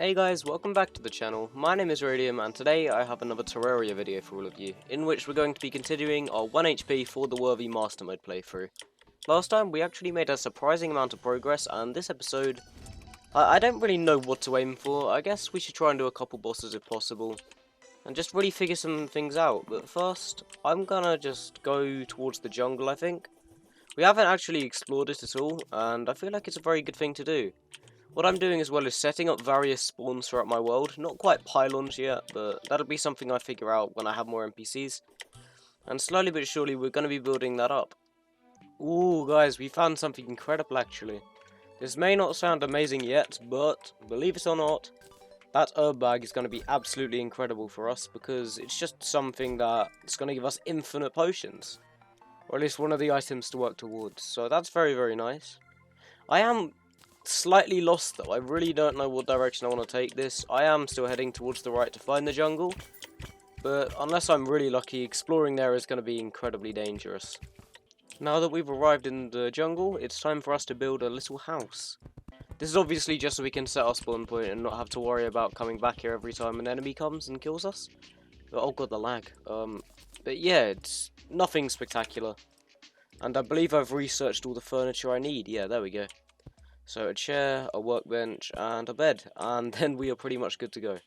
Hey guys, welcome back to the channel. My name is Radium and today I have another Terraria video for all of you, in which we're going to be continuing our 1HP for the Worthy Master Mode playthrough. Last time we actually made a surprising amount of progress, and this episode, I don't really know what to aim for. I guess we should try and do a couple bosses if possible, and just really figure some things out. But first, I'm gonna just go towards the jungle, I think. We haven't actually explored it at all, and I feel like it's a very good thing to do. What I'm doing as well is setting up various spawns throughout my world. Not quite pylons yet, but that'll be something I figure out when I have more NPCs. And slowly but surely we're going to be building that up. Ooh, guys, we found something incredible actually. This may not sound amazing yet, but believe it or not, that herb bag is going to be absolutely incredible for us, because it's just something that's going to give us infinite potions. Or at least one of the items to work towards. So that's very, very nice. I am slightly lost though. I really don't know what direction I want to take this. I am still heading towards the right to find the jungle, but unless I'm really lucky, exploring there is going to be incredibly dangerous. Now that we've arrived in the jungle, it's time for us to build a little house. This is obviously just so we can set our spawn point and not have to worry about coming back here every time an enemy comes and kills us. Oh god, the lag. But yeah, it's nothing spectacular. And I believe I've researched all the furniture I need. Yeah, there we go. So a chair, a workbench, and a bed, and then we are pretty much good to go.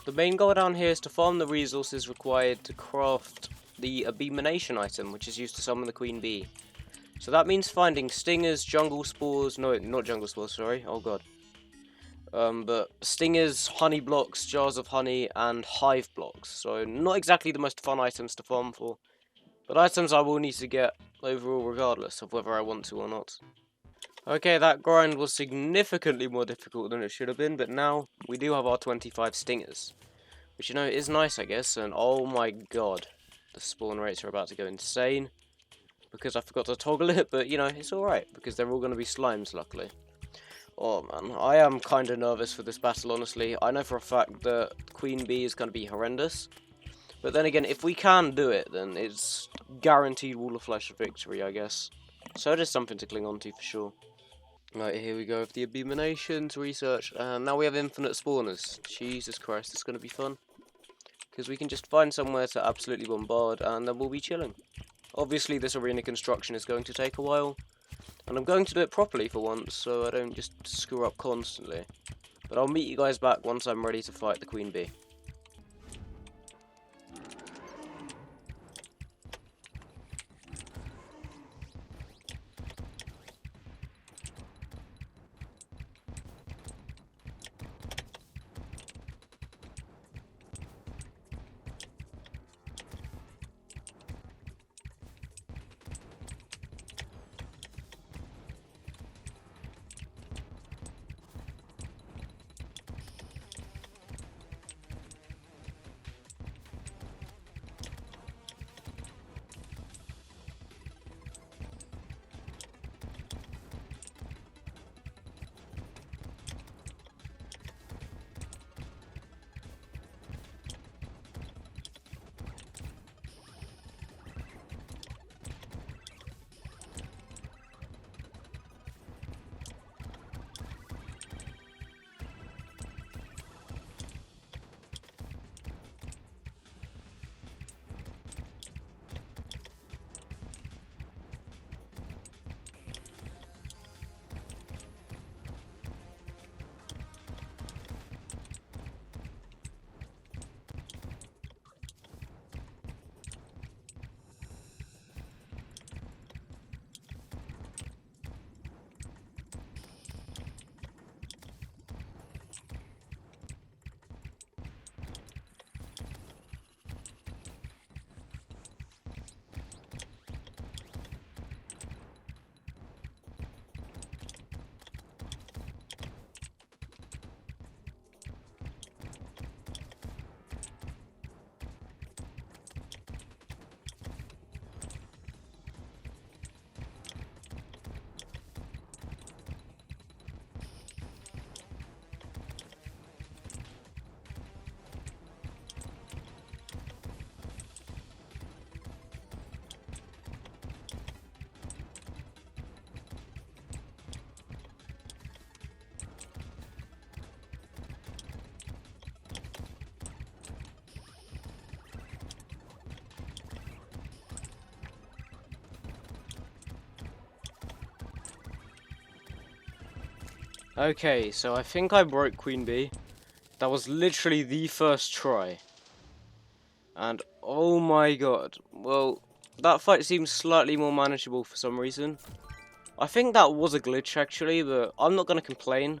The main goal down here is to farm the resources required to craft the abomination item, which is used to summon the queen bee. So that means finding stingers, jungle spores, no, not jungle spores, sorry, oh god. But stingers, honey blocks, jars of honey, and hive blocks. So not exactly the most fun items to farm for, but items I will need to get overall regardless of whether I want to or not. Okay, that grind was significantly more difficult than it should have been, but now we do have our 25 stingers. Which, you know, is nice, I guess, and oh my god, the spawn rates are about to go insane. Because I forgot to toggle it, but, you know, it's alright, because they're all going to be slimes, luckily. Oh man, I am kind of nervous for this battle, honestly. I know for a fact that Queen Bee is going to be horrendous. But then again, if we can do it, then it's guaranteed Wall of Flesh victory, I guess. So it is something to cling on to for sure. Right, here we go with the abominations research, and now we have infinite spawners. Jesus Christ, it's going to be fun. Because we can just find somewhere to absolutely bombard, and then we'll be chilling. Obviously, this arena construction is going to take a while, and I'm going to do it properly for once, so I don't just screw up constantly. But I'll meet you guys back once I'm ready to fight the Queen Bee. Okay, so I think I broke Queen Bee. That was literally the first try. And oh my god. Well, that fight seems slightly more manageable for some reason. I think that was a glitch actually, but I'm not going to complain.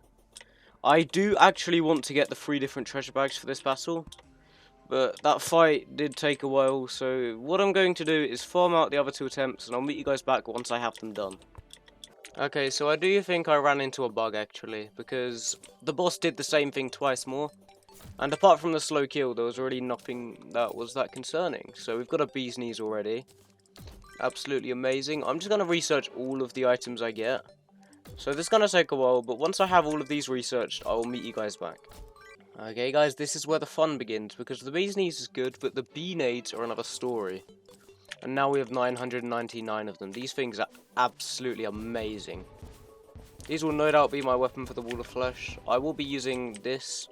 I do actually want to get the 3 different treasure bags for this battle. But that fight did take a while, so what I'm going to do is farm out the other 2 attempts, and I'll meet you guys back once I have them done. Okay, so I do think I ran into a bug actually, because the boss did the same thing twice more. And apart from the slow kill, there was really nothing that was that concerning. So we've got a bee's knees already. Absolutely amazing. I'm just going to research all of the items I get. So this is going to take a while, but once I have all of these researched, I will meet you guys back. Okay guys, this is where the fun begins, because the bee's knees is good, but the bee nades are another story. And now we have 999 of them. These things are absolutely amazing. These will no doubt be my weapon for the wall of flesh. I will be using this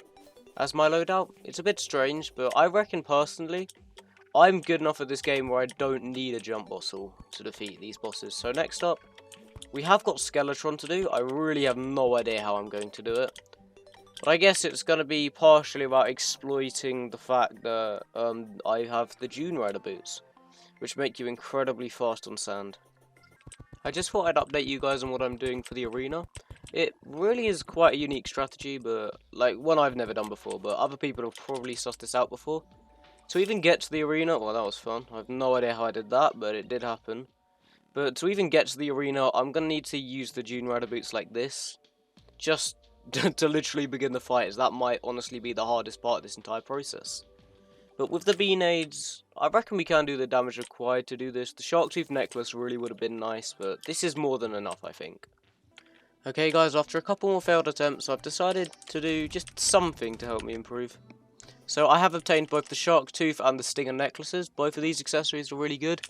as my loadout. It's a bit strange, but I reckon personally, I'm good enough at this game where I don't need a jump bottle to defeat these bosses. So next up, we have got Skeletron to do. I really have no idea how I'm going to do it. But I guess it's going to be partially about exploiting the fact that I have the Dune Rider boots, which make you incredibly fast on sand. I just thought I'd update you guys on what I'm doing for the arena. It really is quite a unique strategy, but like one I've never done before, but other people have probably sussed this out before. To even get to the arena, well, that was fun. I have no idea how I did that, but it did happen. But to even get to the arena, I'm going to need to use the Dune Rider boots like this, just to literally begin the fight, as that might honestly be the hardest part of this entire process. But with the bee nades, I reckon we can do the damage required to do this. The shark tooth necklace really would have been nice, but this is more than enough, I think. Okay guys, after a couple more failed attempts, I've decided to do just something to help me improve. So I have obtained both the shark tooth and the stinger necklaces. Both of these accessories are really good,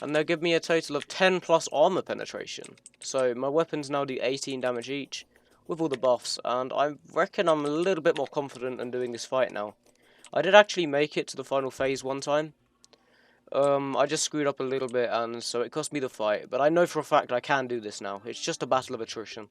and they'll give me a total of 10 plus armor penetration. So my weapons now do 18 damage each, with all the buffs, and I reckon I'm a little bit more confident in doing this fight now. I did actually make it to the final phase one time. I just screwed up a little bit, and so it cost me the fight, but I know for a fact I can do this now. It's just a battle of attrition.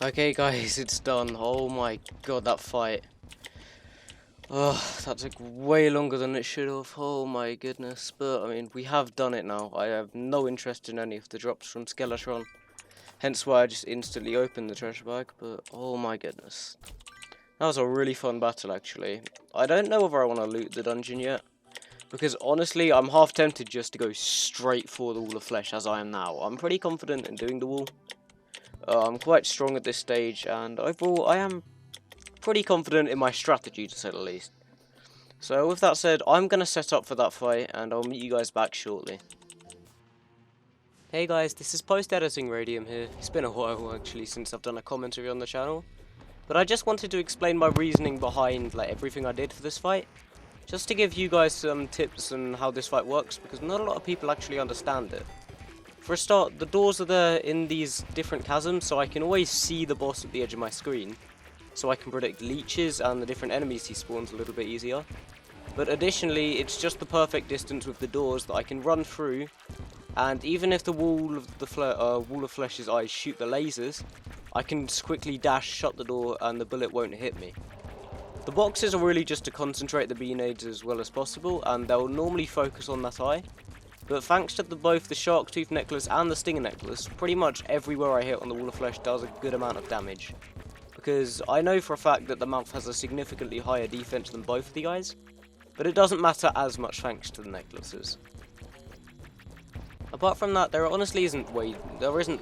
Okay guys, it's done. Oh my god, that fight. Oh, that took way longer than it should have. Oh my goodness. But, I mean, we have done it now. I have no interest in any of the drops from Skeletron. Hence why I just instantly opened the treasure bag. But, oh my goodness. That was a really fun battle, actually. I don't know whether I want to loot the dungeon yet. Because, honestly, I'm half tempted just to go straight for the wall of flesh as I am now. I'm pretty confident in doing the wall. I'm quite strong at this stage, and overall, I am pretty confident in my strategy, to say the least. So, with that said, I'm going to set up for that fight, and I'll meet you guys back shortly. Hey guys, this is post-editing Radium here. It's been a while, actually, since I've done a commentary on the channel. But I just wanted to explain my reasoning behind everything I did for this fight. Just to give you guys some tips on how this fight works, because not a lot of people actually understand it. For a start, the doors are there in these different chasms, so I can always see the boss at the edge of my screen. So I can predict leeches and the different enemies he spawns a little bit easier. But additionally, it's just the perfect distance with the doors that I can run through, and even if the wall of flesh's eyes shoot the lasers, I can just quickly dash, shut the door, and the bullet won't hit me. The boxes are really just to concentrate the B-nades as well as possible, and they'll normally focus on that eye. But thanks to both the Shark Tooth Necklace and the Stinger Necklace, pretty much everywhere I hit on the Wall of Flesh does a good amount of damage. Because I know for a fact that the mouth has a significantly higher defense than both of the eyes, but it doesn't matter as much thanks to the necklaces. Apart from that, there honestly isn't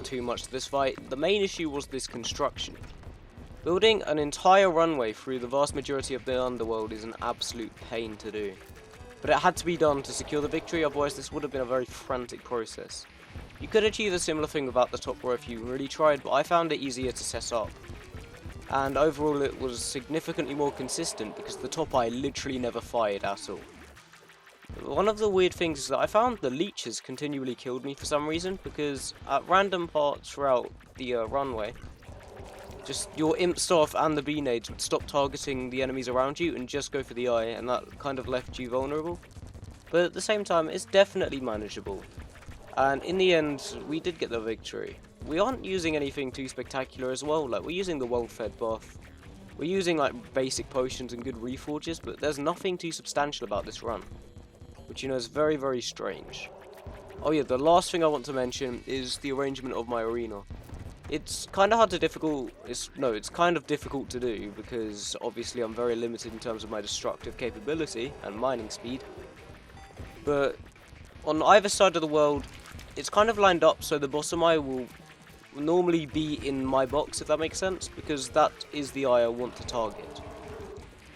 too much to this fight. The main issue was this construction. Building an entire runway through the vast majority of the underworld is an absolute pain to do. But it had to be done to secure the victory, otherwise this would have been a very frantic process. You could achieve a similar thing without the top row if you really tried, but I found it easier to set up. And overall it was significantly more consistent because the top eye literally never fired at all. One of the weird things is that I found the leeches continually killed me for some reason, because at random parts throughout the runway, just your imp staff and the B-nades would stop targeting the enemies around you and just go for the eye, and that kind of left you vulnerable. But at the same time, it's definitely manageable. And in the end, we did get the victory. We aren't using anything too spectacular as well, we're using the well-fed buff. We're using basic potions and good reforges, but there's nothing too substantial about this run. Which is very, very strange. Oh yeah, the last thing I want to mention is the arrangement of my arena. It's kind of difficult to do because obviously I'm very limited in terms of my destructive capability and mining speed. But on either side of the world, it's kind of lined up so the bottom eye will normally be in my box, if that makes sense, because that is the eye I want to target.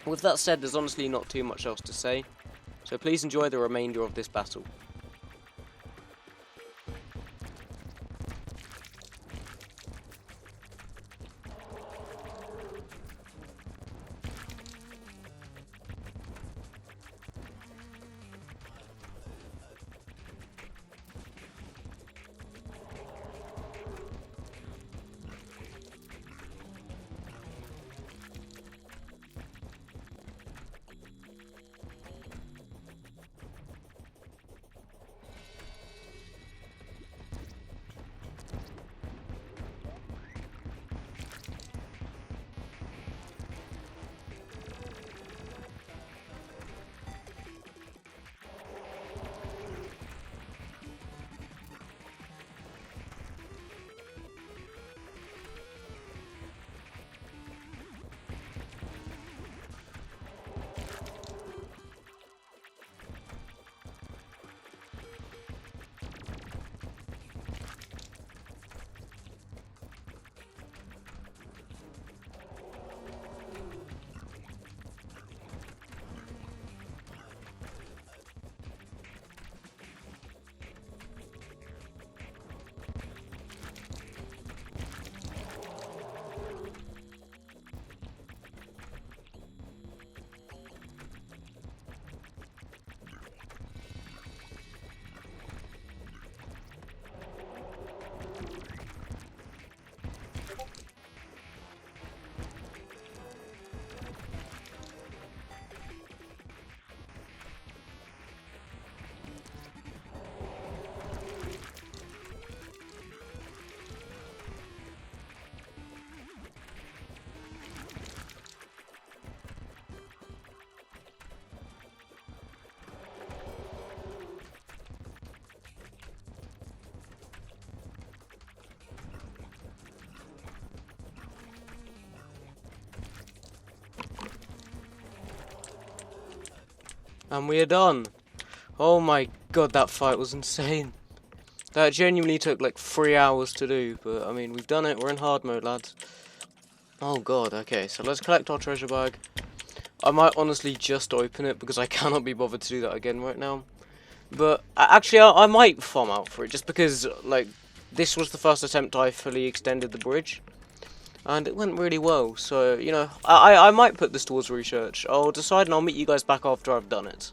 With that said, there's honestly not too much else to say, so please enjoy the remainder of this battle. And we are done. Oh my god, that fight was insane. That genuinely took like 3 hours to do, but I mean, we've done it. We're in hard mode, lads. Oh god, okay, so let's collect our treasure bag. I might honestly just open it because I cannot be bothered to do that again right now. But actually, I might farm out for it just because, like, this was the first attempt I fully extended the bridge. And it went really well, so, you know, I might put this towards research. I'll decide and I'll meet you guys back after I've done it.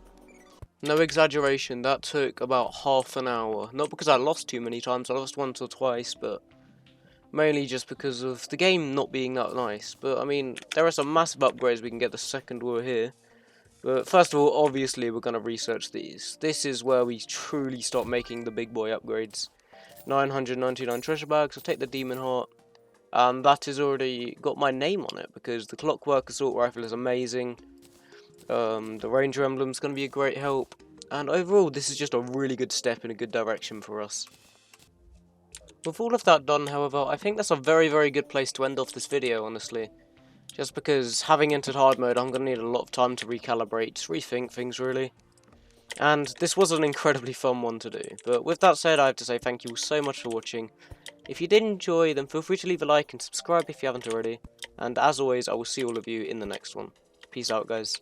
No exaggeration, that took about half an hour. Not because I lost too many times, I lost once or twice, but mainly just because of the game not being that nice. But, I mean, there are some massive upgrades we can get the second we're here. But first of all, obviously, we're going to research these. This is where we truly start making the big boy upgrades. 999 treasure bags, I'll take the demon heart. And that has already got my name on it, because the clockwork assault rifle is amazing. The ranger emblem's going to be a great help. And overall, this is just a really good step in a good direction for us. With all of that done, however, I think that's a very, very good place to end off this video, honestly. Just because, having entered hard mode, I'm going to need a lot of time to recalibrate, rethink things, really. And this was an incredibly fun one to do. But with that said, I have to say thank you so much for watching. If you did enjoy, then feel free to leave a like and subscribe if you haven't already. And as always, I will see all of you in the next one. Peace out, guys.